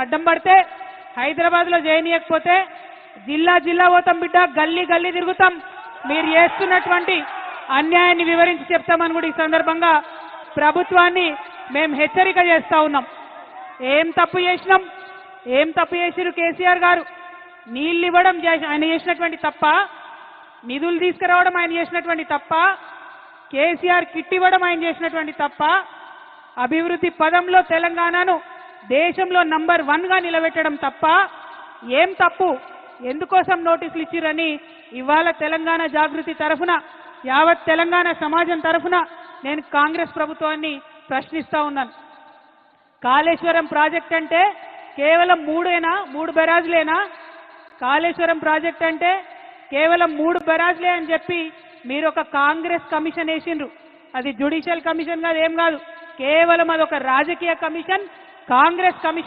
అడ్డం పడితే హైదరాబాద్లో చేయనీయకపోతే జిల్లా జిల్లా పోతాం బిడ్డ, గల్లీ గల్లీ తిరుగుతాం, మీరు చేస్తున్నటువంటి అన్యాయాన్ని వివరించి చెప్తామని కూడా ఈ సందర్భంగా ప్రభుత్వాన్ని మేము హెచ్చరిక చేస్తా ఉన్నాం. ఏం తప్పు చేసినాం? ఏం తప్పు చేసిరు కేసీఆర్ గారు? నీళ్ళు ఇవ్వడం ఆయన చేసినటువంటి తప్ప, నిధులు తీసుకురావడం ఆయన చేసినటువంటి తప్ప, కేసీఆర్ కిట్ ఇవ్వడం ఆయన చేసినటువంటి తప్ప, అభివృద్ధి పదంలో తెలంగాణను దేశంలో నంబర్ 1గా నిలబెట్టడం తప్ప ఏం తప్పు? ఎందుకోసం నోటీసులు ఇచ్చిరని ఇవాళ తెలంగాణ జాగృతి తరఫున, యావత్ తెలంగాణ సమాజం తరఫున నేను కాంగ్రెస్ ప్రభుత్వాన్ని ప్రశ్నిస్తా ఉన్నాను. కాళేశ్వరం ప్రాజెక్ట్ అంటే కేవలం 3 బెరాజులేనా? కాళేశ్వరం ప్రాజెక్ట్ అంటే కేవలం 3 బెరాజులే అని చెప్పి మీరు ఒక కాంగ్రెస్ కమిషన్ వేసిండ్రు. అది జ్యుడిషియల్ కమిషన్ కాదు, ఏం కాదు, కేవలం అదొక రాజకీయ కమిషన్, కాంగ్రెస్ కమిషన్.